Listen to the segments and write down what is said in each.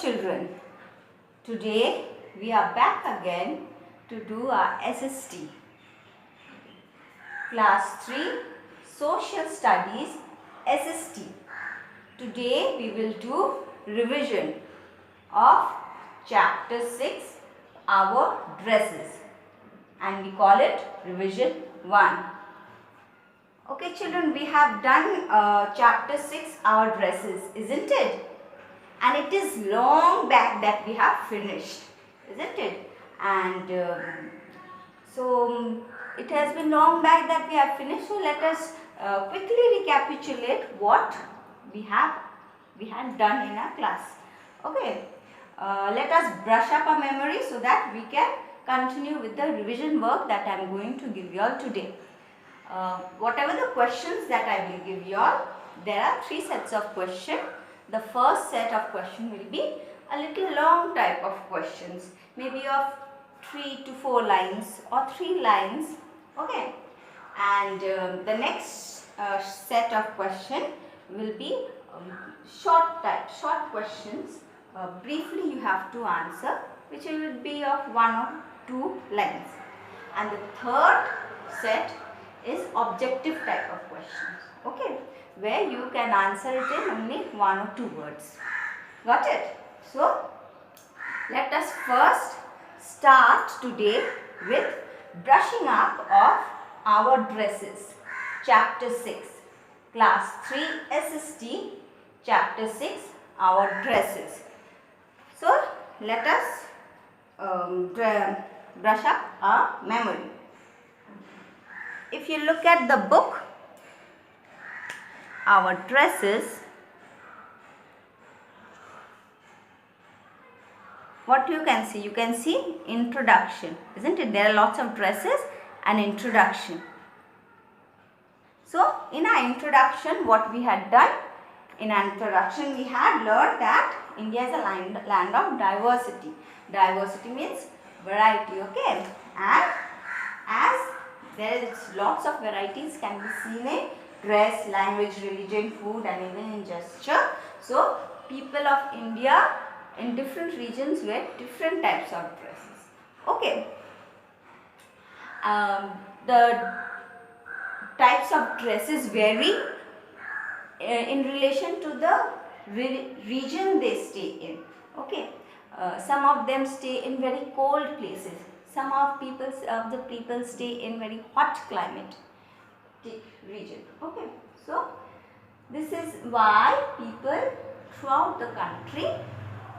Children, today we are back again to do our SST. Class 3 Social Studies SST. Today we will do revision of chapter 6, our dresses, and we call it revision 1. Okay children, we have done chapter 6, our dresses, isn't it? And it is long back that we have finished, isn't it? And so it has been long back that we have finished. So let us quickly recapitulate what we had done in our class. Okay, let us brush up our memory so that we can continue with the revision work that I am going to give you all today. Whatever the questions that I will give you all, there are 3 sets of questions. The first set of question will be a little long type of questions, maybe of 3 to 4 lines or 3 lines. Okay, and the next set of question will be short questions. Briefly you have to answer, which will be of 1 or 2 lines. And the third set is objective type of questions. Okay, where you can answer it in only 1 or 2 words. Got it? So, let us first start today with brushing up of our dresses. Chapter 6, Class 3 SST, Chapter 6, our dresses. So, let us brush up our memory. If you look at the book, our dresses, what you can see? You can see introduction, isn't it? There are lots of dresses and introduction. So, in our introduction, what we had done? In our introduction, we had learned that India is a land of diversity. Diversity means variety, okay? And as there is lots of varieties can be seen in dress, language, religion, food, and even in gesture. So, people of India in different regions wear different types of dresses. Okay. The types of dresses vary in relation to the region they stay in. Okay. Some of them stay in very cold places. Some of the people stay in very hot climate region. Okay, so this is why people throughout the country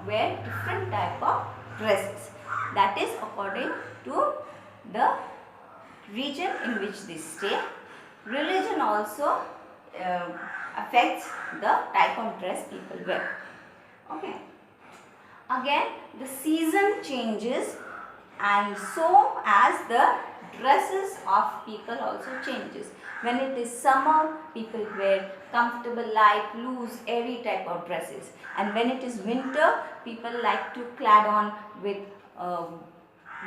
wear different type of dresses. That is according to the region in which they stay. Religion also affects the type of dress people wear. Okay. Again, the season changes, and so as the dresses of people also changes. When it is summer, people wear comfortable, light, loose, airy type of dresses. And when it is winter, people like to clad on with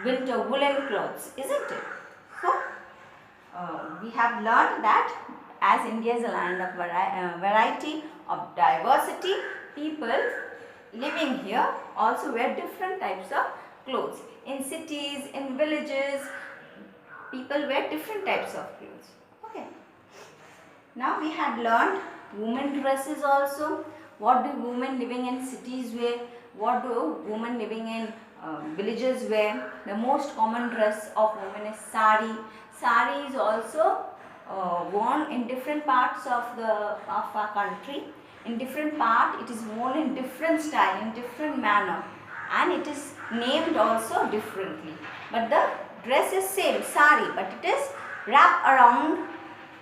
winter woolen clothes, isn't it? So, we have learned that as India is a land of variety, of diversity, people living here also wear different types of clothes. In cities, in villages, people wear different types of clothes. Okay. Now we had learned women dresses also. What do women living in cities wear? What do women living in villages wear? The most common dress of women is sari. Sari is also worn in different parts of our country. In different part, it is worn in different style, in different manner, and it is named also differently. But the dress is same, sari, but it is wrapped around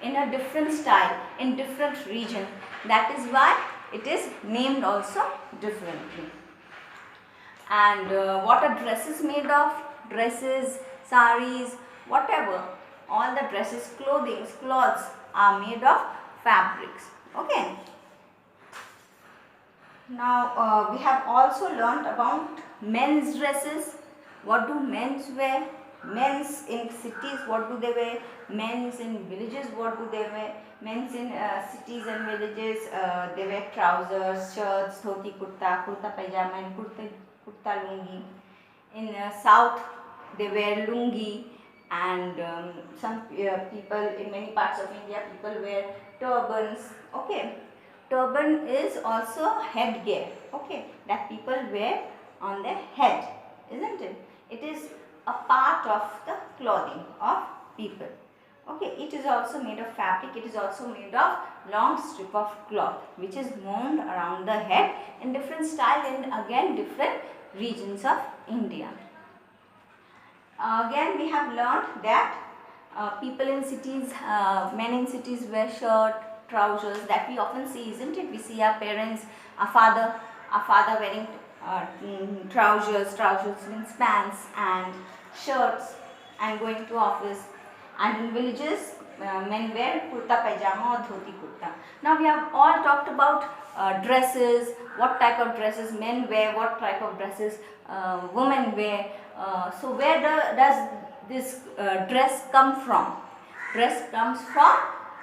in a different style, in different region. That is why it is named also differently. And what are dresses made of? Dresses, saris, whatever, all the dresses, clothes are made of fabrics. Okay. Now we have also learnt about men's dresses. What do men's wear? Men's in cities, what do they wear? Men's in villages, what do they wear? Men's in cities and villages, they wear trousers, shirts, dhoti kurta, kurta pajama, and kurta lungi. In south, they wear lungi, and some people in many parts of India, people wear turbans. Okay, turban is also headgear. Okay, that people wear on their head, isn't it? It is a part of the clothing of people. Okay, it is also made of fabric. It is also made of long strip of cloth which is wound around the head in different style and again different regions of India. Again we have learned that people in cities, men in cities wear shirt, trousers, that we often see, isn't it? We see our parents, our father wearing trousers means pants and shirts and going to office. And in villages, men wear kurta pajama or dhoti kurta. Now we have all talked about dresses, what type of dresses men wear, what type of dresses women wear. So where does this dress come from? Dress comes from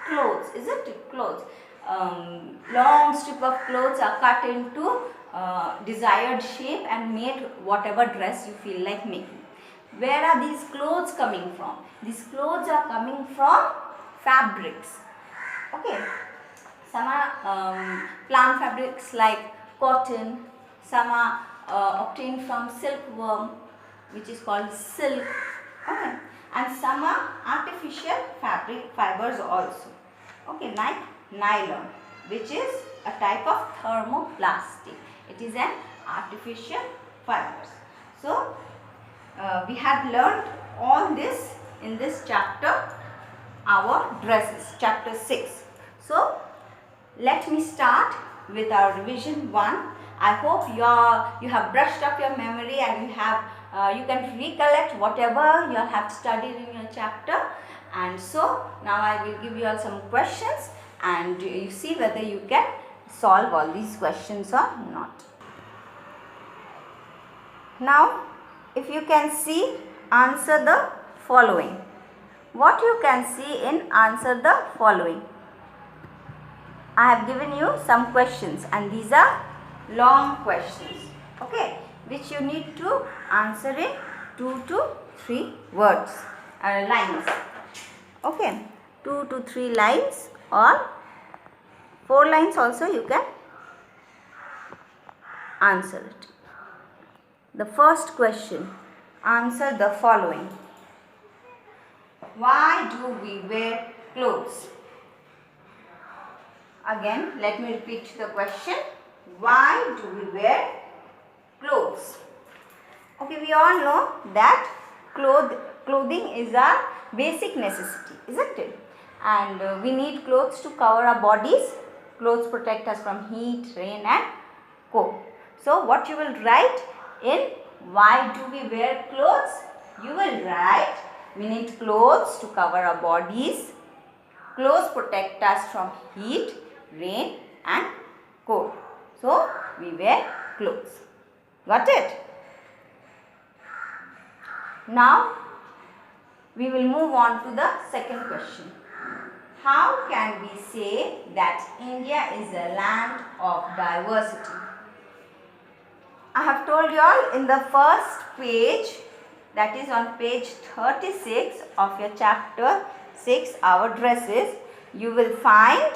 clothes, isn't it? Clothes. Long strip of clothes are cut into desired shape and made whatever dress you feel like making. Where are these clothes coming from? These clothes are coming from fabrics. Okay. Some are plant fabrics like cotton. Some are obtained from silkworm, which is called silk. Okay. And some are artificial fibers also. Okay, like nylon, which is a type of thermoplastic. It is an artificial fibers. So we have learned all this in this chapter, our dresses, chapter 6. So let me start with our revision 1. I hope you have brushed up your memory and you can recollect whatever you have studied in your chapter. And so now I will give you all some questions and you see whether you can solve all these questions or not. Now if you can see, answer the following. What you can see in answer the following? I have given you some questions and these are long questions, okay, which you need to answer in 2 to 3 words, lines, okay, 2 to 3 lines or 4 lines also you can answer it. The first question, answer the following. Why do we wear clothes? Again, let me repeat the question. Why do we wear clothes? Okay, we all know that clothing is our basic necessity, isn't it? And we need clothes to cover our bodies. Clothes protect us from heat, rain and cold. So, what you will write in why do we wear clothes? You will write, we need clothes to cover our bodies. Clothes protect us from heat, rain and cold. So, we wear clothes. Got it? Now, we will move on to the second question. How can we say that India is a land of diversity? I have told you all in the first page, that is on page 36 of your chapter 6, our dresses, you will find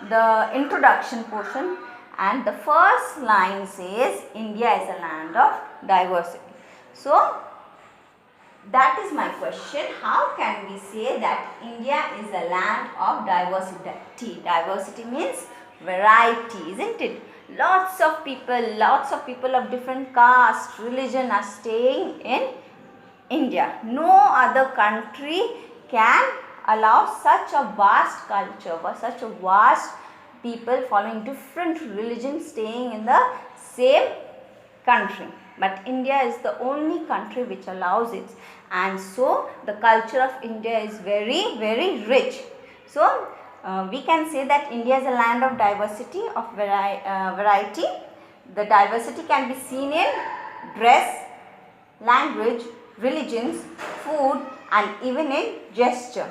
the introduction portion and the first line says India is a land of diversity. So, that is my question. How can we say that India is a land of diversity? Diversity means variety, isn't it? Lots of people of different caste, religion are staying in India. No other country can allow such a vast culture, such a vast people following different religions staying in the same country. But India is the only country which allows it. And so the culture of India is very, very rich. So we can say that India is a land of diversity, of variety. The diversity can be seen in dress, language, religions, food, and even in gesture.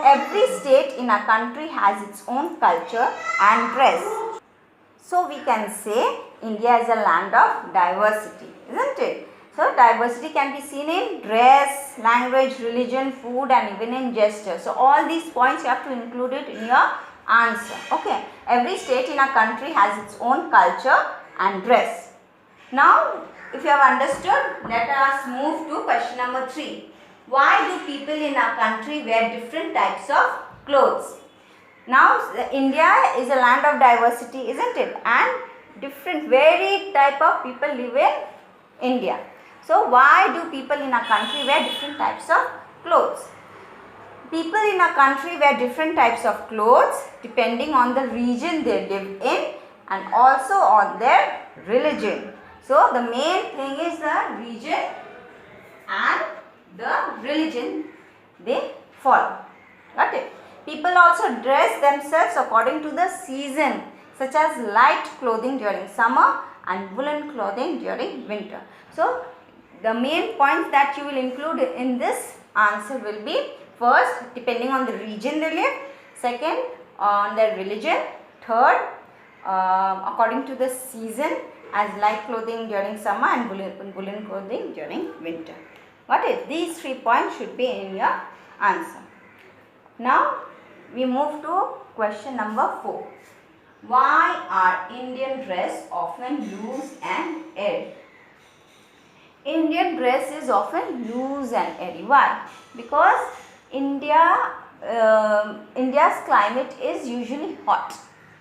Every state in a country has its own culture and dress. So we can say India is a land of diversity, isn't it? So diversity can be seen in dress, language, religion, food, and even in gesture. So all these points you have to include it in your answer. Okay. Every state in a country has its own culture and dress. Now, if you have understood, let us move to question number 3. Why do people in a country wear different types of clothes? Now, India is a land of diversity, isn't it? And different, varied type of people live in India. So, why do people in a country wear different types of clothes? People in a country wear different types of clothes depending on the region they live in and also on their religion. So, the main thing is the region and the religion they follow. Got it? People also dress themselves according to the season, such as light clothing during summer and woolen clothing during winter. So, the main points that you will include in this answer will be: first, depending on the region they live; second, on their religion; third, according to the season, as light clothing during summer and woolen clothing during winter. Got it? These 3 points should be in your answer. Now, we move to question number 4. Why are Indian dress often loose and airy? Indian dress is often loose and airy. Why? Because India's climate is usually hot.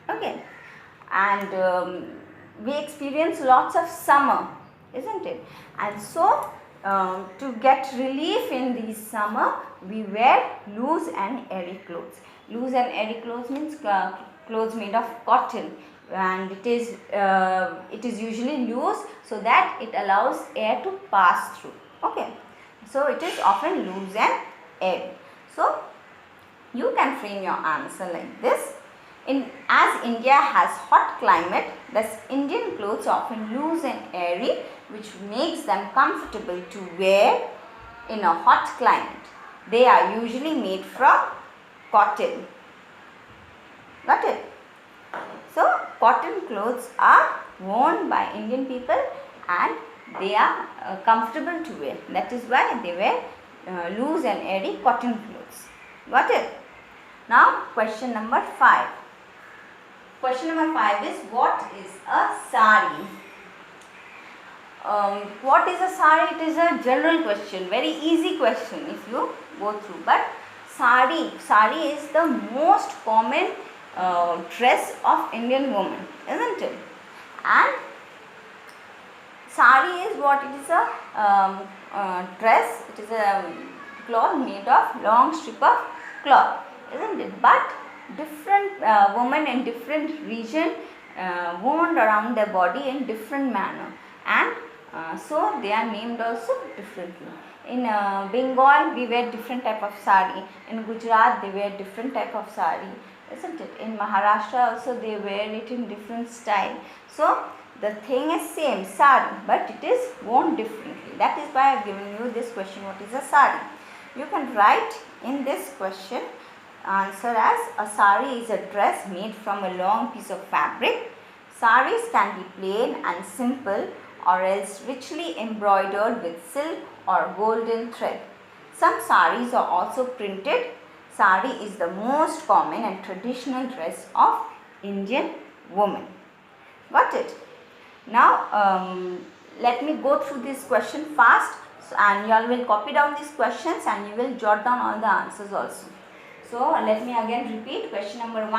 Okay. And we experience lots of summer, isn't it? And so, to get relief in the summer, we wear loose and airy clothes. Loose and airy clothes means clothes made of cotton, and it is usually loose so that it allows air to pass through. Okay, so it is often loose and airy. So you can frame your answer like this. As India has hot climate, thus Indian clothes are often loose and airy, which makes them comfortable to wear in a hot climate. They are usually made from cotton. Got it? So, cotton clothes are worn by Indian people and they are comfortable to wear. That is why they wear loose and airy cotton clothes. Got it? Now, question number 5. Question number 5 is, what is a sari? What is a sari? It is a general question, very easy question if you go through. But sari is the most common dress of Indian women, isn't it? And sari is what? It is a dress. It is a cloth made of long strip of cloth, isn't it? But different women in different region worn around their body in different manner, and so they are named also differently. In Bengal we wear different type of sari. In Gujarat they wear different type of sari, isn't it? In Maharashtra also they wear it in different style. So the thing is same, sari, but it is worn differently. That is why I have given you this question, what is a sari? You can write in this question answer as, a sari is a dress made from a long piece of fabric. Saris can be plain and simple or else richly embroidered with silk or golden thread. Some saris are also printed. Sari is the most common and traditional dress of Indian women. Got it? Now, let me go through this question fast, and you all will copy down these questions and you will jot down all the answers also. So, let me again repeat. Question number 1,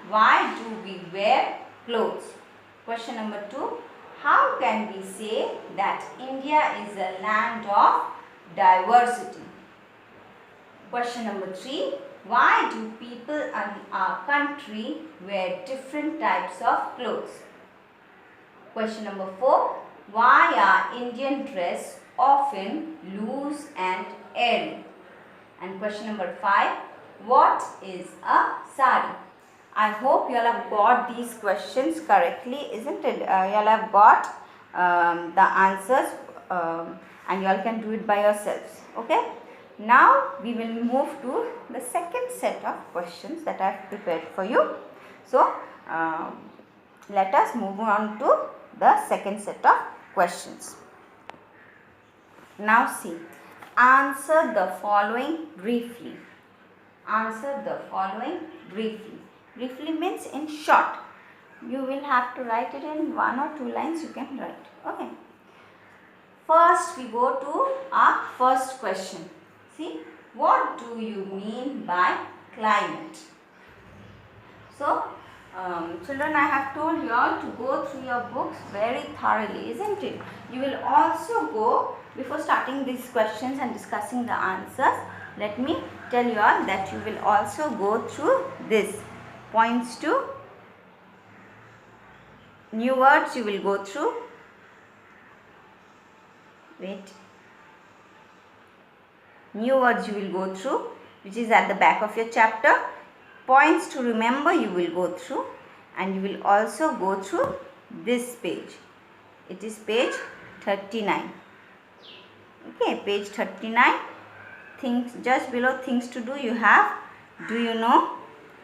why do we wear clothes? Question number 2, how can we say that India is a land of diversity? Question number 3, why do people in our country wear different types of clothes? Question number 4, why are Indian dress often loose and airy? And question number 5, what is a sari? I hope you all have got these questions correctly, isn't it? You all have got the answers and you all can do it by yourselves. Okay. Now we will move to the second set of questions that I have prepared for you. So let us move on to the second set of questions. Now see, answer the following briefly. Answer the following briefly. Briefly means in short. You will have to write it in 1 or 2 lines, you can write. Okay. First we go to our first question. See, what do you mean by climate? So, children, I have told you all to go through your books very thoroughly, isn't it? You will also go, before starting these questions and discussing the answers, let me tell you all that you will also go through this. Points to new words you will go through. Wait. New words you will go through, which is at the back of your chapter. Points to remember you will go through, and you will also go through this page. It is page 39. Okay, page 39. Things, just below things to do, you have do you know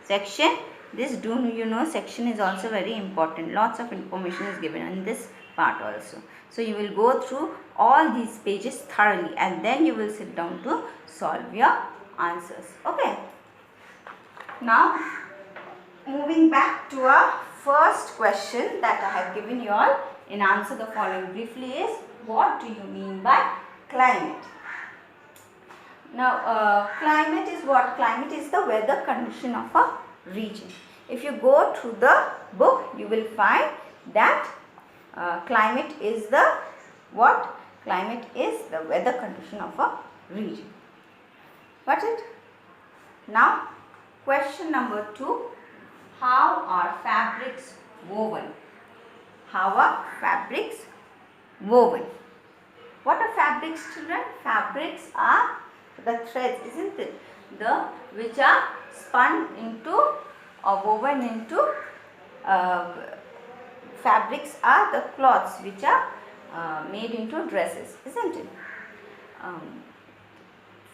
section. This do you know section is also very important. Lots of information is given in this part also. So you will go through all these pages thoroughly, and then you will sit down to solve your answers. Okay. Now moving back to our first question that I have given you all in answer the following briefly is, what do you mean by climate? Now climate is what? Climate is the weather condition of a region. If you go through the book, you will find that climate is the what? Climate is the weather condition of a region. Got it? Now question number 2. How are fabrics woven? How are fabrics woven? What are fabrics, children? Fabrics are the threads, isn't it? The which are spun into or woven into. Fabrics are the cloths which are made into dresses, isn't it?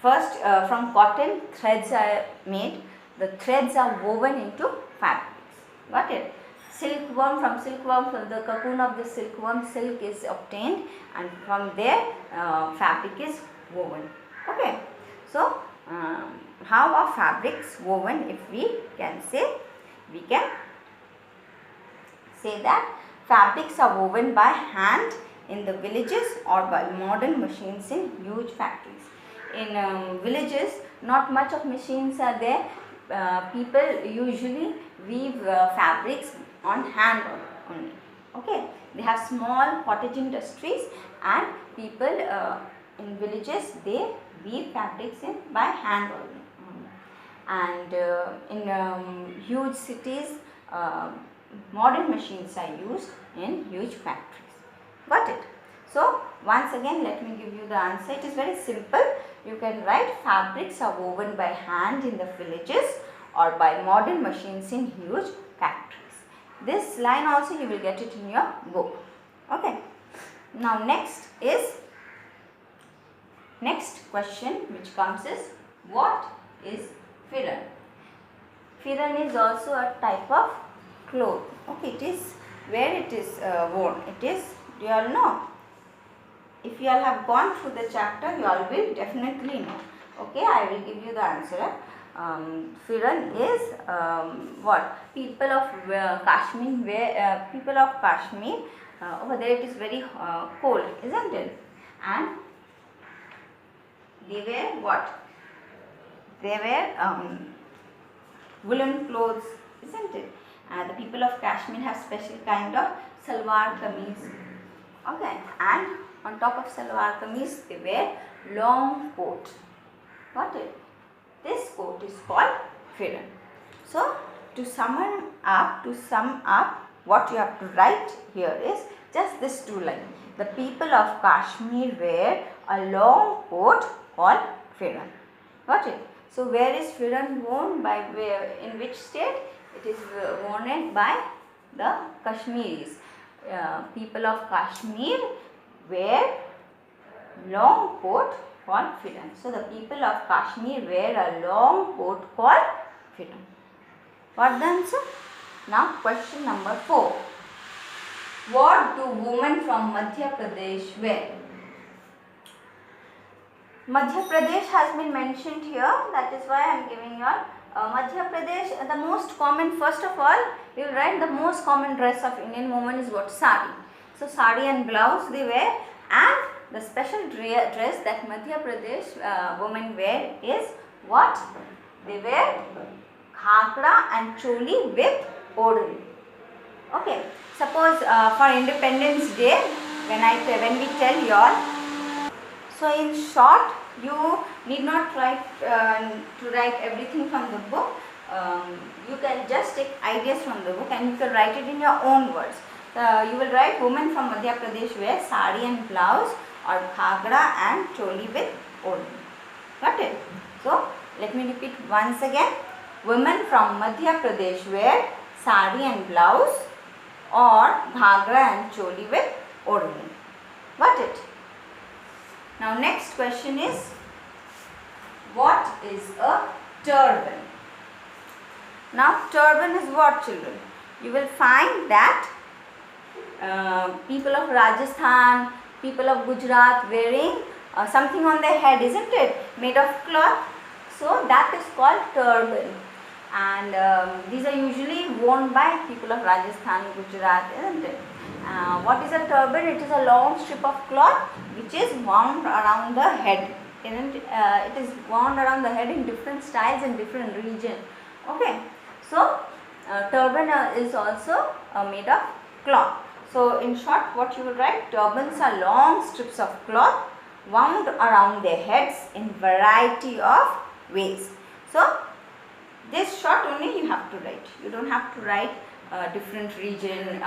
First, from cotton, threads are made. The threads are woven into fabrics. Got it? Silkworm, from the cocoon of the silkworm, silk is obtained, and from there fabric is woven. Okay. So, how are fabrics woven? If we can say, we can say that fabrics are woven by hand in the villages or by modern machines in huge factories. In villages, not much of machines are there. People usually weave fabrics on hand only. Okay, they have small cottage industries, and people in villages, they weave fabrics by hand only. And in huge cities, modern machines are used in huge factories. Got it? So once again, let me give you the answer. It is very simple. You can write, fabrics are woven by hand in the villages or by modern machines in huge factories. This line also you will get it in your book. Okay. Now next question which comes is, what is firran? Firran is also a type of cloth. Okay, it is where it is worn. It is, do you all know? If you all have gone through the chapter, you all will definitely know. Okay, I will give you the answer. Firran is what? People of Kashmir, people of Kashmir, over there it is very cold, isn't it? And they wear what? They wear woolen clothes, isn't it? And the people of Kashmir have special kind of salwar kameez. Okay, and on top of salwar kameez, they wear long coat. Got it? This coat is called firran. So, to sum up, what you have to write here is just this 2 lines. The people of Kashmir wear a long coat called firran. Got it? So, where is firran worn? By where? In which state? It is worn by the Kashmiris. People of Kashmir wear long coat called firan. So the people of Kashmir wear a long coat called firan. Got the answer? Now question number 4. What do women from Madhya Pradesh wear? Madhya Pradesh has been mentioned here, that is why I am giving you all. Madhya Pradesh, the most common, first of all, you will write the most common dress of Indian women is what? Sari. So sari and blouse they wear, and the special dress that Madhya Pradesh women wear is what? They wear ghagra and choli with odri. Okay. Suppose for Independence Day, when we tell you all. So in short, you need not write to write everything from the book. You can just take ideas from the book and you can write it in your own words. You will write women from Madhya Pradesh wear sari and blouse or ghagra and choli with odni. Got it? So let me repeat once again. Women from Madhya Pradesh wear sari and blouse or ghagra and choli with odni. Got it? Now next question is, what is a turban? Now turban is what, children? You will find that people of Rajasthan, people of Gujarat wearing something on their head, isn't it? Made of cloth. So that is called turban. And these are usually worn by people of Rajasthan, Gujarat, isn't it? What is a turban? It is a long strip of cloth which is wound around the head. It is wound around the head in different styles in different regions. Okay. So turban is also made of cloth. So in short, what you will write? Turbans are long strips of cloth wound around their heads in variety of ways. So this short only you have to write. You don't have to write different region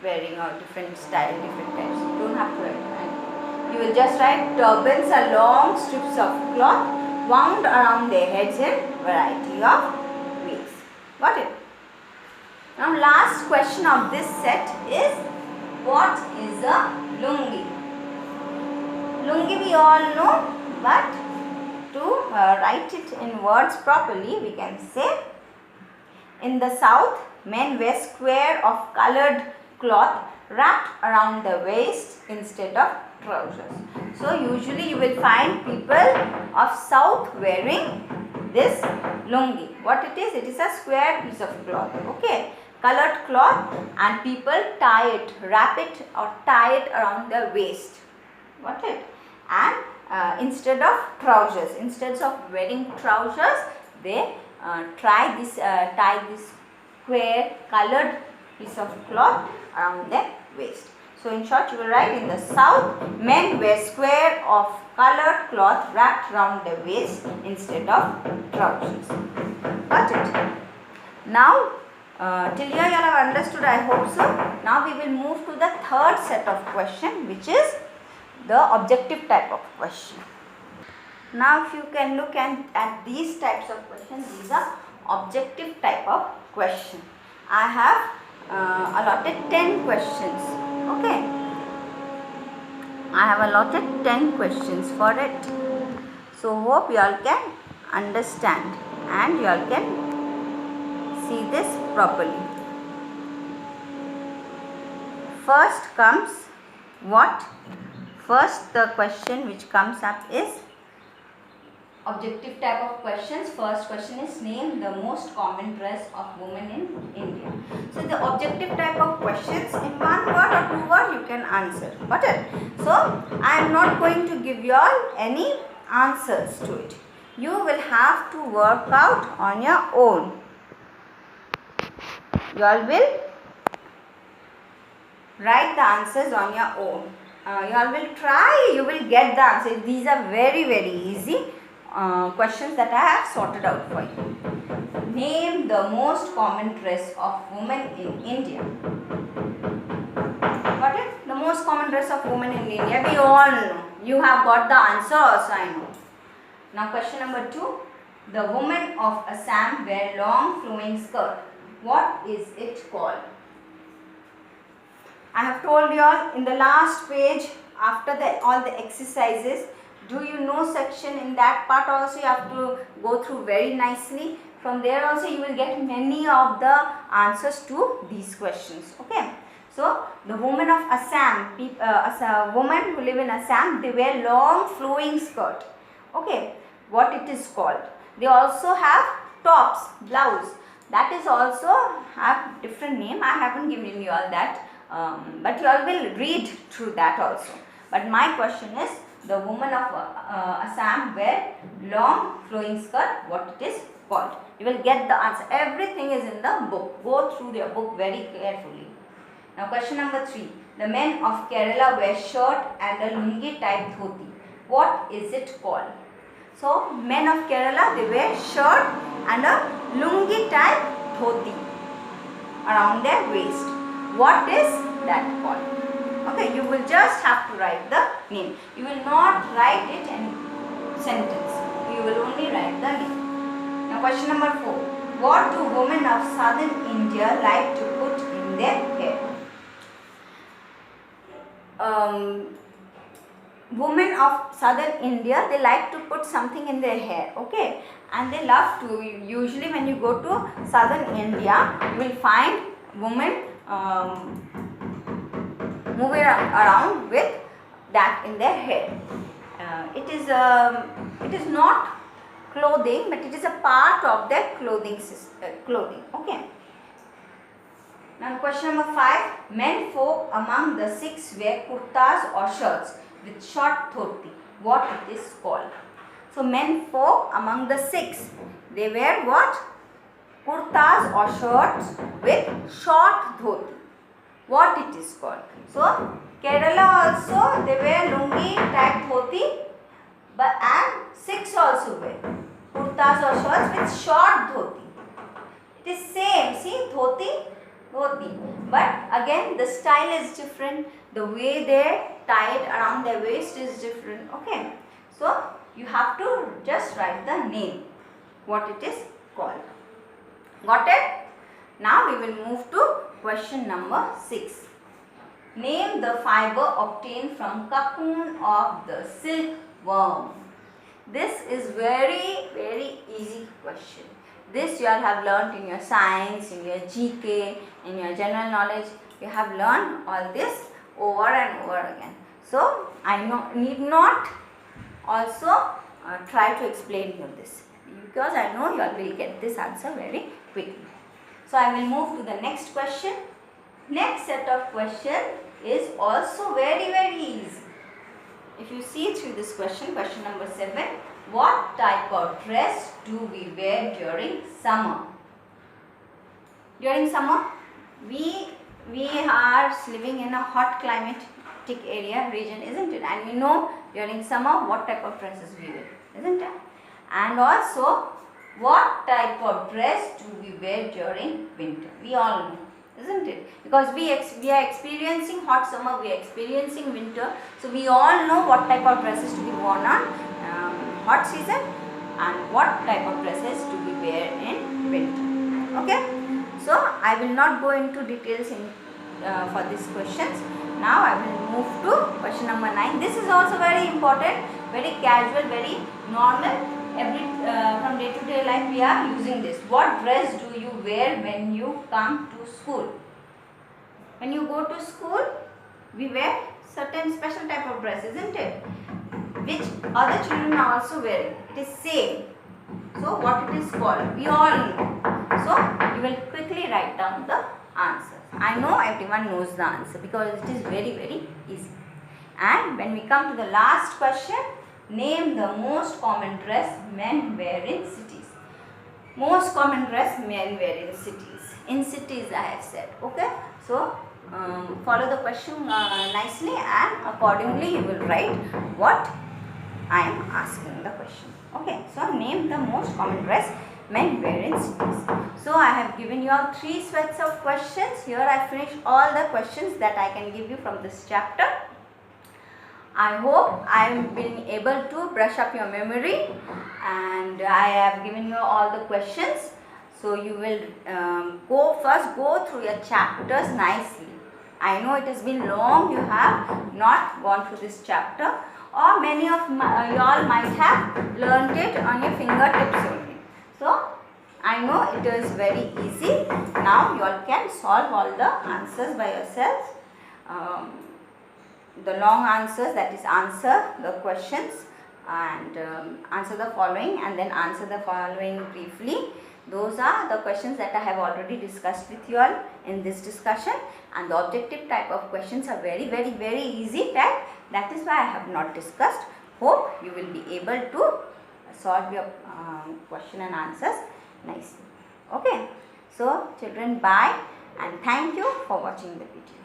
wearing or different style, different types. You don't have to write. You will just write turbans are long strips of cloth wound around their heads in variety of ways. Got it? Now last question of this set is, what is a lungi? Lungi we all know, but to write it in words properly, we can say, in the south, men wear square of colored cloth wrapped around the waist instead of trousers. So usually you will find people of south wearing this lungi. What it is? It is a square piece of cloth. Okay, colored cloth, and people tie it, wrap it or tie it around the waist. Got it? And instead of trousers, instead of wearing trousers, they tie this square colored piece of cloth around their waist. So in short, you will write, in the south, men wear square of colored cloth wrapped around the waist instead of trousers. Got it? Now till here you all have understood, I hope so. Now we will move to the third set of question, which is the objective type of question. Now if you can look at these types of questions, these are objective type of question. I have allotted 10 questions. Okay, I have allotted 10 questions for it. So hope you all can understand and you all can see this properly. First comes what? First, the question which comes up is objective type of questions. First question is, name the most common dress of women in India. So the objective type of questions, in one word or two words you can answer. Got it? So I am not going to give you all any answers to it. You will have to work out on your own. You all will write the answers on your own. You all will try, you will get the answer. These are very, very easy questions that I have sorted out for you. Name the most common dress of women in India. Got it? The most common dress of women in India, we all know. You have got the answer also, I know. Now question number 2. The women of Assam wear long flowing skirt. What is it called? I have told you all in the last page, after all the exercises, do you know section, in that part also you have to go through very nicely. From there also you will get many of the answers to these questions. Okay. So the women of Assam, women who live in Assam, they wear long flowing skirt. Okay. What it is called? They also have tops, blouse. That is also have different name. I haven't given you all that, but you all will read through that also. But my question is, the woman of Assam wear long flowing skirt. What it is called? You will get the answer. Everything is in the book. Go through your book very carefully. Now question number 3. The men of Kerala wear shirt and a lungi type dhoti. What is it called? So men of Kerala, they wear shirt and a lungi type dhoti around their waist. What is that called? Okay, you will just have to write the name. You will not write it in sentence. You will only write the name. Now question number 4. What do women of southern India like to put in their hair? Women of southern India, they like to put something in their hair, okay, and they love to. Usually when you go to southern India, you will find women moving around with that in their hair. It is not clothing, but it is a part of their clothing, okay. Now question number 5. Men folk among the Sikhs wear kurtas or shirts with short dhoti. What it is called? So men folk among the Sikhs, they wear what? Kurtas or shirts with short dhoti. What it is called? So Kerala also they wear lungi type dhoti, but and Sikhs also wear kurtas or shirts with short dhoti. It is same. See, dhoti. But again the style is different, the way they tie it around their waist is different, okay. So you have to just write the name, what it is called. Got it? Now we will move to question number 6. Name the fiber obtained from cocoon of the silkworm. This is very easy question. This you all have learnt in your science, in your GK, in your general knowledge. You have learned all this over and over again. So I need not also try to explain you this, because I know you all will get this answer very quickly. So I will move to the next question. Next set of question is also very easy. If you see through this question, question number 7. What type of dress do we wear during summer? During summer, we are living in a hot climatic area, region, isn't it? And we know during summer what type of dresses we wear, isn't it? And also, what type of dress do we wear during winter? We all know, isn't it? Because we are experiencing hot summer, we are experiencing winter. So we all know what type of dresses to be worn on hot season and what type of dresses do we wear in winter. Okay. So I will not go into details for these questions. Now I will move to question number 9. This is also very important, very casual, very normal. From day to day life we are using this. What dress do you wear when you come to school? When you go to school, we wear certain special type of dress, isn't it? Which other children are also wearing. It is same. So what it is called? We all know. So you will quickly write down the answers. I know everyone knows the answer because it is very easy. And when we come to the last question, name the most common dress men wear in cities. Most common dress men wear in cities. In cities I have said. Okay. So follow the question nicely and accordingly you will write what I am asking the question. Okay, so name the most common dress men wear in cities. So I have given you all 3 sets of questions. Here I finished all the questions that I can give you from this chapter. I hope I have been able to brush up your memory and I have given you all the questions. So you will go through your chapters nicely I know it has been long, you have not gone through this chapter, or many of y'all might have learnt it on your fingertips only. So I know it is very easy. Now you all can solve all the answers by yourselves. The long answers, that is answer the questions and answer the following and then answer the following briefly. Those are the questions that I have already discussed with you all in this discussion, and the objective type of questions are very easy type. That is why I have not discussed. Hope you will be able to solve your question and answers nicely. Okay. So children, bye and thank you for watching the video.